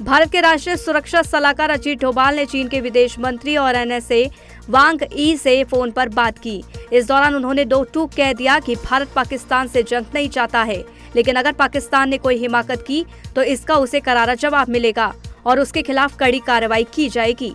भारत के राष्ट्रीय सुरक्षा सलाहकार अजीत डोभाल ने चीन के विदेश मंत्री और एनएसए वांग यी से फोन पर बात की। इस दौरान उन्होंने दो टूक कह दिया कि भारत पाकिस्तान से जंग नहीं चाहता है, लेकिन अगर पाकिस्तान ने कोई हिमाकत की तो इसका उसे करारा जवाब मिलेगा और उसके खिलाफ कड़ी कार्रवाई की जाएगी।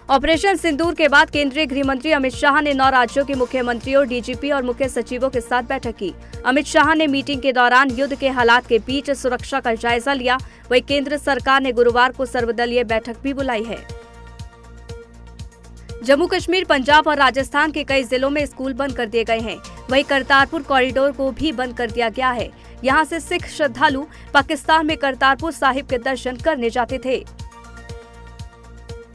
ऑपरेशन सिंदूर के बाद केंद्रीय गृह मंत्री अमित शाह ने 9 राज्यों के मुख्यमंत्रियों, डीजीपी और मुख्य सचिवों के साथ बैठक की। अमित शाह ने मीटिंग के दौरान युद्ध के हालात के बीच सुरक्षा का जायजा लिया। वहीं केंद्र सरकार ने गुरुवार को सर्वदलीय बैठक भी बुलाई है। जम्मू कश्मीर, पंजाब और राजस्थान के कई जिलों में स्कूल बंद कर दिए गए हैं। वहीं करतारपुर कॉरिडोर को भी बंद कर दिया गया है। यहां से सिख श्रद्धालु पाकिस्तान में करतारपुर साहिब के दर्शन करने जाते थे।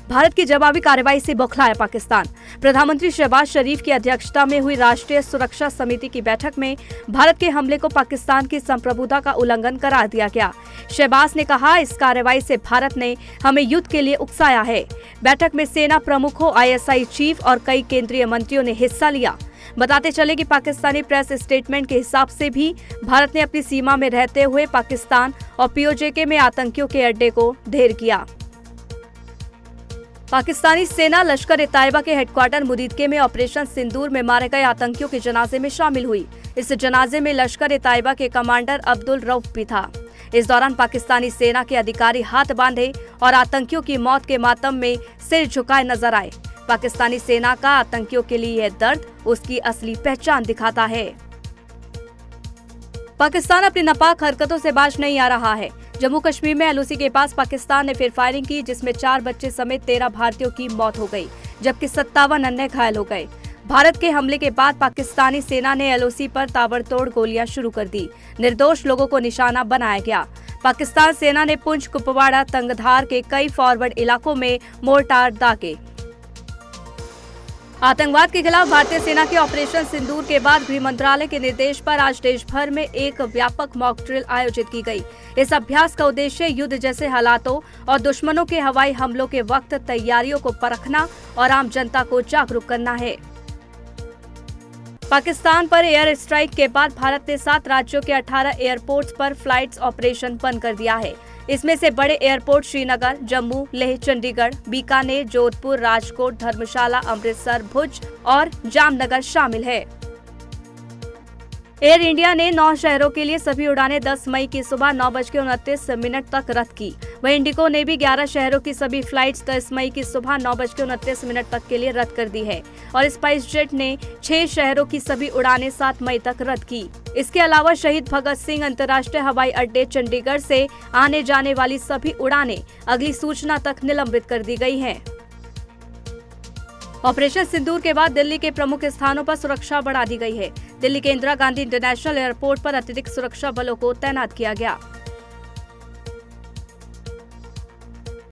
भारत की जवाबी कार्रवाई से बौखलाया पाकिस्तान। प्रधानमंत्री शहबाज शरीफ की अध्यक्षता में हुई राष्ट्रीय सुरक्षा समिति की बैठक में भारत के हमले को पाकिस्तान की संप्रभुता का उल्लंघन करार दिया गया। शहबाज ने कहा, इस कार्रवाई से भारत ने हमें युद्ध के लिए उकसाया है। बैठक में सेना प्रमुखों, आईएसआई चीफ और कई केंद्रीय मंत्रियों ने हिस्सा लिया। बताते चले कि पाकिस्तानी प्रेस स्टेटमेंट के हिसाब से भी भारत ने अपनी सीमा में रहते हुए पाकिस्तान और पीओजे में आतंकियों के अड्डे को ढेर किया। पाकिस्तानी सेना लश्कर-ए-तैयबा के हेडक्वार्टर मुरीदके में ऑपरेशन सिंदूर में मारे गए आतंकियों के जनाजे में शामिल हुई। इस जनाजे में लश्कर-ए-तैयबा के कमांडर अब्दुल रऊफ भी था। इस दौरान पाकिस्तानी सेना के अधिकारी हाथ बांधे और आतंकियों की मौत के मातम में सिर झुकाए नजर आए। पाकिस्तानी सेना का आतंकियों के लिए यह दर्द उसकी असली पहचान दिखाता है। पाकिस्तान अपनी नापाक हरकतों से बाज नहीं आ रहा है। जम्मू कश्मीर में एलओसी के पास पाकिस्तान ने फिर फायरिंग की, जिसमें 4 बच्चे समेत 13 भारतीयों की मौत हो गई, जबकि 57 अन्य घायल हो गए। भारत के हमले के बाद पाकिस्तानी सेना ने एलओसी पर ताबड़तोड़ गोलियां शुरू कर दी। निर्दोष लोगों को निशाना बनाया गया। पाकिस्तान सेना ने पुंछ, कुपवाड़ा, तंगधार के कई फॉरवर्ड इलाकों में मोर्टार दागे। आतंकवाद के खिलाफ भारतीय सेना के ऑपरेशन सिंदूर के बाद गृह मंत्रालय के निर्देश पर आज देश भर में एक व्यापक मॉक ड्रिल आयोजित की गई। इस अभ्यास का उद्देश्य युद्ध जैसे हालातों और दुश्मनों के हवाई हमलों के वक्त तैयारियों को परखना और आम जनता को जागरूक करना है। पाकिस्तान पर एयर स्ट्राइक के बाद भारत ने 7 राज्यों के 18 एयरपोर्ट्स पर फ्लाइट्स ऑपरेशन बंद कर दिया है। इसमें से बड़े एयरपोर्ट श्रीनगर, जम्मू, लेह, चंडीगढ़, बीकानेर, जोधपुर, राजकोट, धर्मशाला, अमृतसर, भुज और जामनगर शामिल है। एयर इंडिया ने 9 शहरों के लिए सभी उड़ानें 10 मई की सुबह 9:29 तक रद्द की। वहीं इंडिगो ने भी 11 शहरों की सभी फ्लाइट्स 10 मई की सुबह 9:29 तक के लिए रद्द कर दी है और स्पाइस जेट ने 6 शहरों की सभी उड़ानें 7 मई तक रद्द की। इसके अलावा शहीद भगत सिंह अंतर्राष्ट्रीय हवाई अड्डे चंडीगढ़ से आने जाने वाली सभी उड़ानें अगली सूचना तक निलंबित कर दी गई हैं। ऑपरेशन सिंदूर के बाद दिल्ली के प्रमुख स्थानों पर सुरक्षा बढ़ा दी गई है। दिल्ली के इंदिरा गांधी इंटरनेशनल एयरपोर्ट पर अतिरिक्त सुरक्षा बलों को तैनात किया गया।